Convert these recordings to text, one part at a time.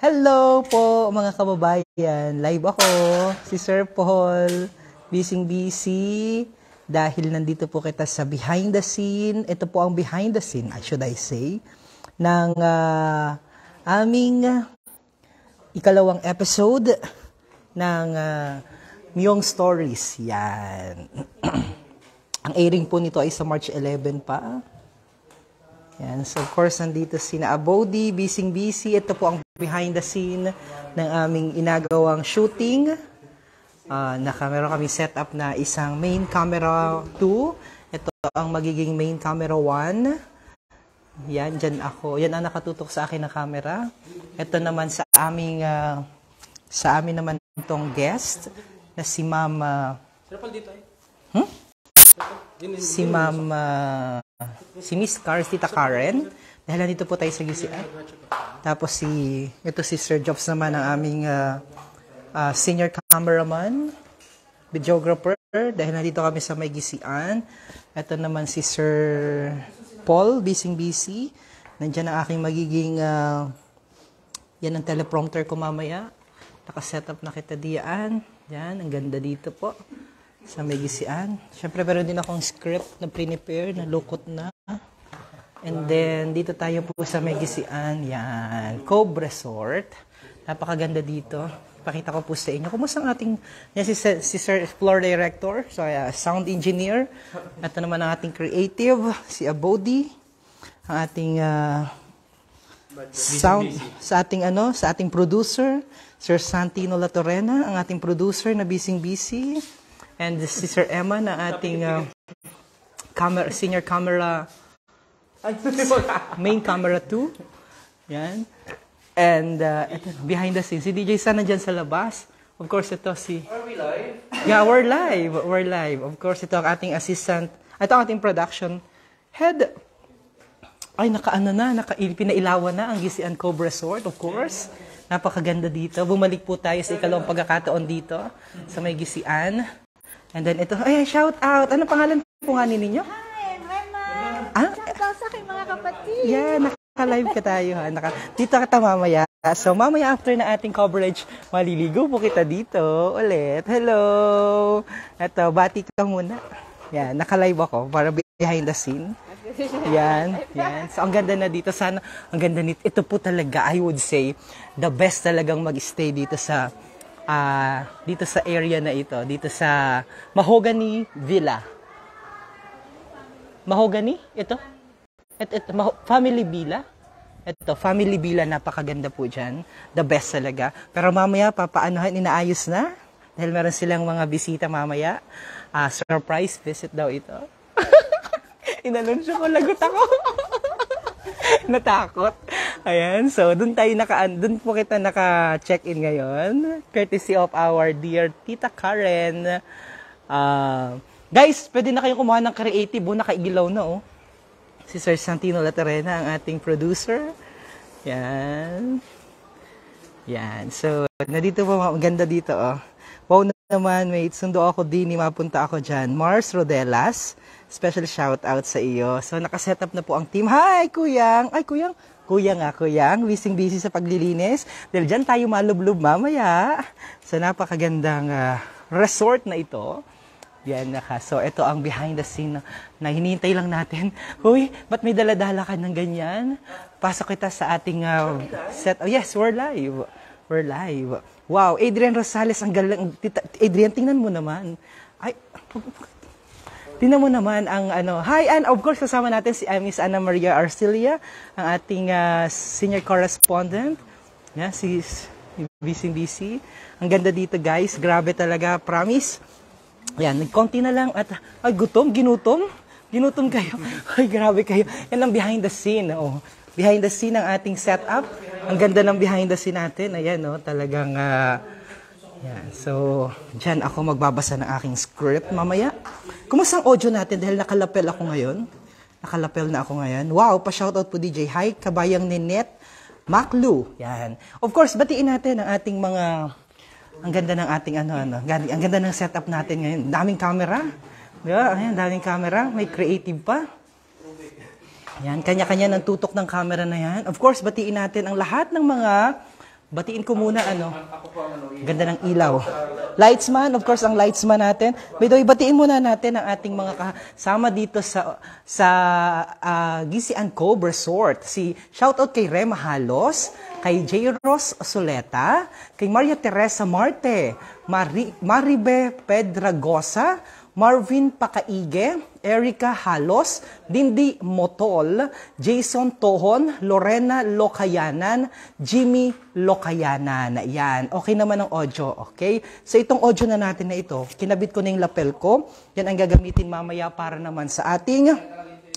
Hello po mga kababayan. Live ako, si Sir Paul, busy dahil nandito po kita sa behind the scene. Ito po ang behind the scene, should I say, ng aming ikalawang episode ng Myong Stories. Yan. Ang airing po nito ay sa March 11 pa. Yan. So, of course, nandito si Abody, busy. Ito po ang behind the scene ng aming inagawang shooting. Meron kami set up na isang main camera 2. Ito ang magiging main camera 1. Yan, dyan ako. Yan ang nakatutok sa akin na camera. Ito naman sa amin naman itong guest na si Ma'am... si Miss Tita Karen. Dahil nandito po tayo sa GCI. Tapos ito si Sir Jobs naman ang aming senior cameraman, videographer. Dahil nandito kami sa may GCI. Ito naman si Sir Paul, busy. Nandiyan ang aking magiging, yan ang teleprompter ko mamaya. Nakasetup na kita diyan. Yan, ang ganda dito po. Sa may gisian. Siyempre, meron din akong script na prepare, na lukot na. And then, dito tayo po sa may gisian. Yan. Cove Resort. Napakaganda dito. Pakita ko po sa inyo. Kumusta ang ating, yan si Sir Floor Director, so, Sound Engineer. Ito naman ang ating creative, si Abody. Ang ating sound, sa ating producer, Sir Santino Latorena, ang ating producer na busy. And si Sir Emma na ating senior camera, main camera 2. Yan. And behind the scenes, si DJ San nandyan sa labas. Of course, ito si... Are we live? Yeah, we're live. Of course, ito ang ating assistant. Ito ang ating production head. Ay, pinailawan na ang GCN Cove Resort, of course. Napakaganda dito. Bumalik po tayo sa ikalawang pagkakataon dito sa may GCN. And then ito, shout out. Ano pangalan po nga ninyo? Hi, Rema. Shout out sa aking mga kapatid. Yeah, naka-live ka tayo. Dito kita mamaya. So, mamaya after na ating coverage, maliligo po kita dito ulit. Hello! Ito, bati ka muna. Yan, naka-live ako para behind the scene. Yan. So, ang ganda na dito. Sana, ang ganda nito. Ito po talaga, I would say, the best talagang mag-stay dito sa area na ito, dito sa Mahogany Villa. Mahogany? Ito? Family Villa? Ito, Family Villa, napakaganda po dyan. The best talaga. Pero mamaya, inaayos na. Dahil meron silang mga bisita mamaya. Surprise visit daw ito. Inanunsyo ko, lagot ako. Natakot. Ayan, so doon po kita naka-check-in ngayon. Courtesy of our dear Tita Karen. Guys, pwede na kayong kumuha ng creative. Nakailaw na, Si Sir Santino Latorena, ang ating producer. Yan. So, nandito po, maganda dito, Wow naman, mate. Sundo ako din, mapunta ako dyan. Mars Rodelas, special shout out sa iyo. So, nakaset up na po ang team. Hi, Kuyang! Kuyang. Busy sa paglilinis. Dahil dyan tayo malublob mamaya. So, napakagandang resort na ito. Yan, So, ito ang behind the scene na hinihintay lang natin. Uy, ba't may daladala ka ng ganyan? Pasok kita sa ating set. Oh, yes, we're live. Wow, Adrian Rosales, ang galang. Adrian, tingnan mo naman. Tingnan mo naman ang Hi, and of course, kasama natin si Miss Ana Maria Arcilia, ang ating senior correspondent. Yan, si busy. Ang ganda dito, guys. Grabe talaga, promise. Yan, konti na lang at ginutom kayo. Ay, grabe kayo. Yan ang behind the scene, Behind the scene ng ating setup. Ang ganda ng behind the scene natin. Ayan, talagang yan. So, dyan ako magbabasa ng aking script mamaya. Kumusta ang audio natin dahil nakalapel ako ngayon? Nakalapel na ako ngayon. Wow, pa-shoutout po DJ. Hi, kabayang Ninette Maclu. Yan. Of course, batiin natin ang ating mga... Ang ganda ng ating ang ganda ng setup natin ngayon. Daming camera. Diba? Ayan, daming camera. May creative pa. Yan, kanya-kanya ng tutok ng camera na yan. Of course, batiin natin ang lahat ng mga Batiin ko muna, ganda ng ilaw. Lightsman, of course, ang lightsman natin. By the way, batiin muna natin ang ating mga kasama dito sa Gisian Cove Resort. Shoutout kay Rema Halos, kay J. Ross Soleta, kay Maria Teresa Marte, Maribe Pedragosa, Marvin Pakaige, Erica Halos, Dindi Motol, Jason Tohon, Lorena Locayanan, Jimmy Locayanan. Yan. Okay naman ang audio. Okay? So itong audio na natin na ito, kinabit ko na yung lapel ko. Yan ang gagamitin mamaya para naman sa ating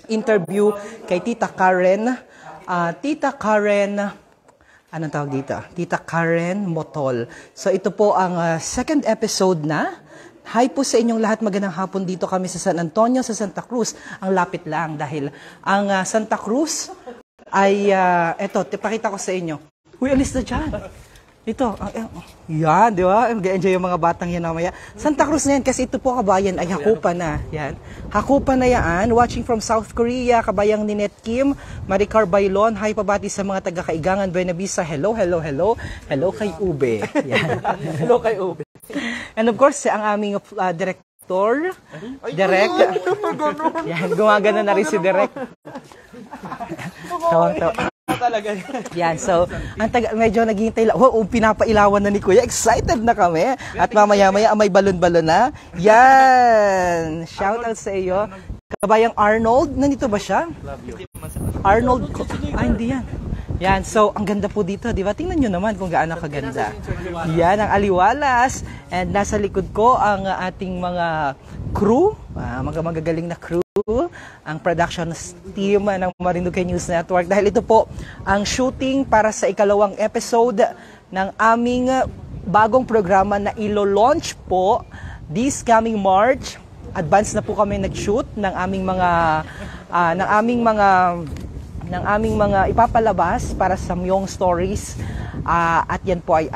interview kay Tita Karen. Anong tawag dito? Tita Karen Motol. So ito po ang second episode na. Hi po sa inyong lahat, magandang hapon dito kami sa San Antonio, sa Santa Cruz. Ang lapit lang dahil ang Santa Cruz ay, eto, pakita ko sa inyo. Uy, alis na dyan. Ito, yan, di ba? Enjoy yung mga batang yan namaya. Santa Cruz na yan, kasi ito po kabayan ay Hakupan na. Yan. Hakupan na yan. Watching from South Korea, kabayang Ninette Kim, Maricar Bailon. Hi, pabati sa mga taga-Kaigangan, Buena Vista. Hello, hello, hello. Hello kay Ube. Yan. Hello kay Ube. And of course, ang aming director, Direk. Yan, gumagana na rin si Direk. Talaga. Yan, so, medyo naghihintay lang. Pinapailawan na ni Kuya. Excited na kami. At mamaya-maya, may balon-balon na. Yan. Shout out sa iyo. Kabayang Arnold. Nandito ba siya? Arnold. Hindi yan. Yan, so, ang ganda po dito, di ba? Tingnan nyo naman kung gaano kaganda. Yan, ang aliwalas. And nasa likod ko, ang ating mga crew, mga magagaling na crew, ang production team ng Marinduque News Network. Dahil ito po, ang shooting para sa ikalawang episode ng aming bagong programa na ilo-launch po this coming March. Advance na po kami nag-shoot ng aming mga ipapalabas para sa Myong Stories. At yan po ay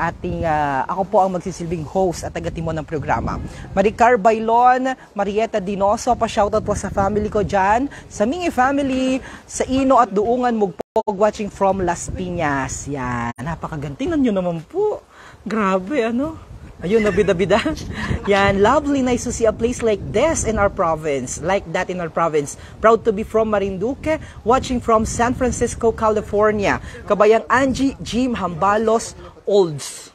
ako po ang magsisilbing host at taga-timon ng programa. Maricar Bailon, Marieta Dinoso, pa-shoutout po sa family ko dyan, sa Mingi family, sa Ino at Duungan Mugpog, watching from Las Piñas. Yan, napakagantinan nyo naman po. Grabe, Ayun, nabida-bida. Yan, lovely, nice to see a place like this in our province. Like that in our province. Proud to be from Marinduque, watching from San Francisco, California. Kabayang Angie Jim Hambalos Olds.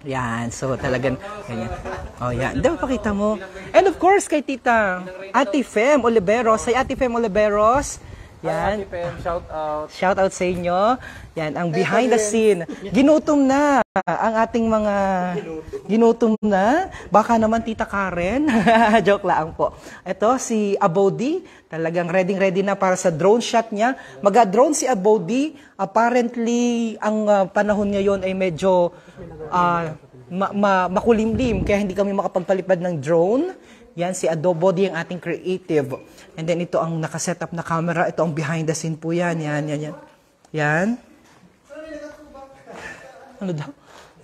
Yan, so talagang ganyan. Oh, yan. Daw pakita mo. And of course, kay Tita Ate Fem Oliveros. Say Ate Fem Oliveros. Yan. Ate Fem, shout out. Shout out sa inyo. Yan, ang behind the scene. Ginutom na ang ating mga ginutom na. Baka naman Tita Karen. Joke lang po. Ito si Abodi, talagang ready na para sa drone shot niya. Mag-drone si Abodi. Apparently, ang panahon ngayon ay medyo makulimlim kaya hindi kami makapagpalipad ng drone. Yan si Abodi ang ating creative. And then ito ang nakaset up na camera. Ito ang behind the scene po yan. Yan. Ano daw?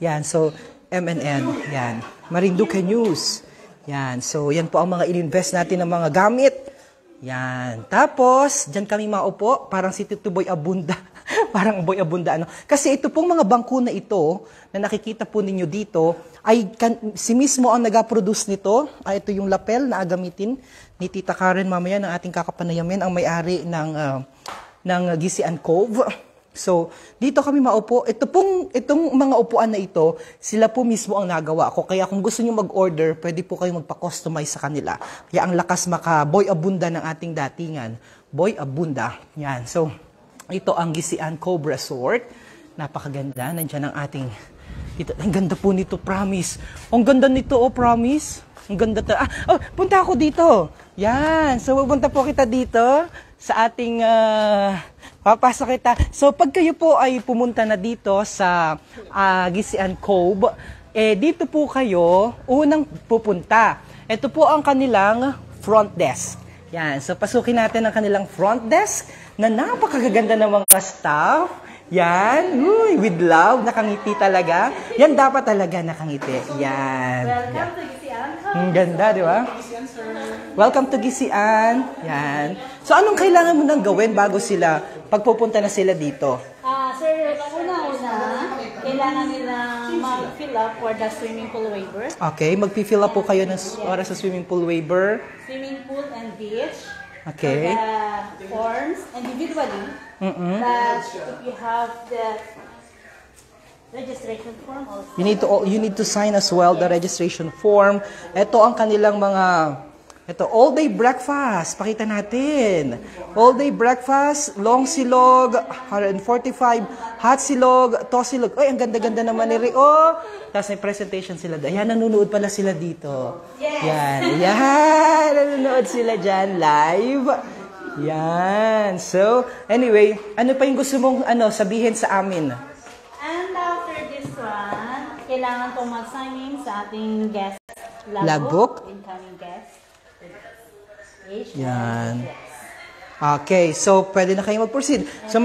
Yan, so, MNN, yan. Marinduque News. Yan, so, yan po ang mga ininvest natin ng mga gamit. Yan. Tapos, dyan kami maupo, parang si Tito Boy Abunda. Parang Boy Abunda, Kasi ito pong mga bangko na ito, na nakikita po ninyo dito, ay si mismo ang nag-produce nito. Ito yung lapel na gamitin ni Tita Karen mamaya ng ating kakapanayamin, ang may-ari ng Gisian Cove. So, dito kami maupo. Itong mga upuan na ito, sila po mismo ang nagawa ko. Kaya kung gusto nyo mag-order, pwede po kayo magpa-customize sa kanila. Kaya ang lakas Boy Abunda ng ating datingan. Boy Abunda. Yan. So, ito ang Gisian Cove Resort. Napakaganda. Nandiyan ang ating... Ang ganda po nito, promise. Ang ganda nito, promise. Ang ganda punta ako dito. Yan. So, pupunta po kita dito sa ating... papasok kita. So, pag kayo po ay pumunta na dito sa Gisian Cove, dito po kayo unang pupunta. Ito po ang kanilang front desk. Yan. So, pasukin natin ang kanilang front desk na napakaganda ng mga staff. Yan. Uy, with love. Nakangiti talaga. Yan dapat talaga nakangiti. Yan. Welcome to Gisian. Ang ganda, di ba? Welcome to Gisian. Yan. So, anong kailangan mo nang gawin bago pagpupunta na sila dito? Sir, una-una, kailangan kailangan nilang mag-fill up for the swimming pool waiver. Okay, mag-fill up po kayo ng oras sa swimming pool waiver. Swimming pool and beach. Okay. For the forms individually. But if you have the registration form also. You need to sign as well the registration form. Ito ang kanilang mga all day breakfast. Pakita natin. All day breakfast, long silog, 145, hot silog, to silog. Ay, ang ganda-ganda naman ni Rio. Tapos may presentation sila. Ayan, nanonood pala sila dito. Yes. Yan, nanonood sila dyan live. Yan. So, anyway, ano pa yung gusto mong sabihin sa amin? And after this one, kailangan po mag-sign in sa ating guest Logbook? Incoming guest. Yan. Okay, so pwede na kayo mag-proceed. So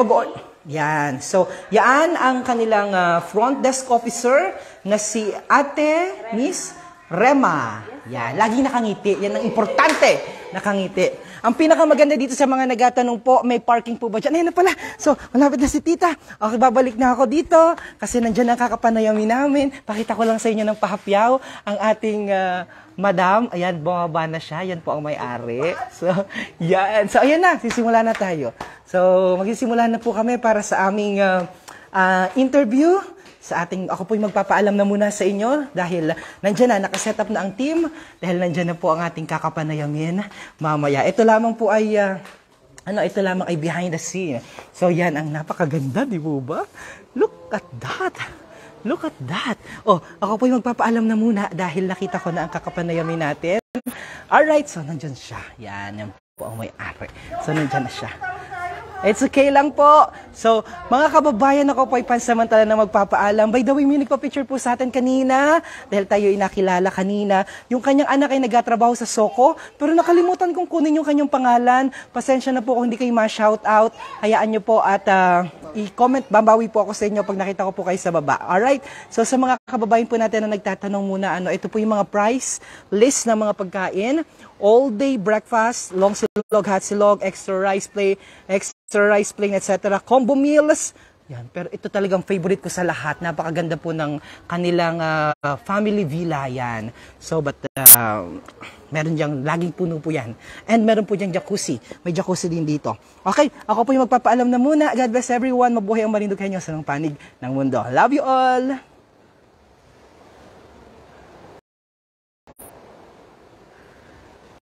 yan. So, yan ang kanilang front desk officer na si Ate Miss Rema. Yan, lagi nakangiti. Yan ang importante, nakangiti. Ang pinakamaganda dito sa mga nagatanong po, may parking po ba dyan? Ayan na pala. So, malapit na si Tita. Okay, babalik na ako dito kasi nandyan ang kakapanayami namin. Pakita ko lang sa inyo ng pahapyaw ang ating Madam. Ayan, bumaba na siya. Yan po ang may-ari. So, yan. So, ayan na. Sisimula na tayo. So, magsisimula na po kami para sa aming interview. Ako po'y magpapaalam na muna sa inyo dahil nandyan na, nakaset up na ang team. Dahil nandyan na po ang ating kakapanayamin mamaya. Ito lamang po ay, ito lamang ay behind the scene. So, yan ang napakaganda, di po ba? Look at that. Look at that. Oh, ako po'y magpapaalam na muna dahil nakita ko na ang kakapanayamin natin. Alright, so nandyan siya. Yan po ang may-ari. So, nandyan na siya. It's okay lang po. So, mga kababayan, ako po ay pansamantala na magpapaalam. By the way, may nagpa-picture po sa atin kanina dahil tayo ay nakilala kanina. Yung kanyang anak ay nagtatrabaho sa Soko, pero nakalimutan kong kunin yung kanyang pangalan. Pasensya na po kung hindi kayo ma-shoutout. Hayaan nyo po at i-comment. Babawi po ako sa inyo pag nakita ko po kayo sa baba. Alright? So, sa mga kababayan po natin na nagtatanong muna, ito po yung mga price list ng mga pagkain. All-day breakfast, long silog, hot silog, extra rice plain, etc. Combo meals. Yan. Pero ito talagang favorite ko sa lahat. Napakaganda po ng kanilang family villa yan. So, but meron diyang laging puno po yan. And meron po diyang jacuzzi. May jacuzzi din dito. Okay, ako po yung magpapaalam na muna. God bless everyone. Mabuhay ang marindog kayo sa panig ng mundo. Love you all!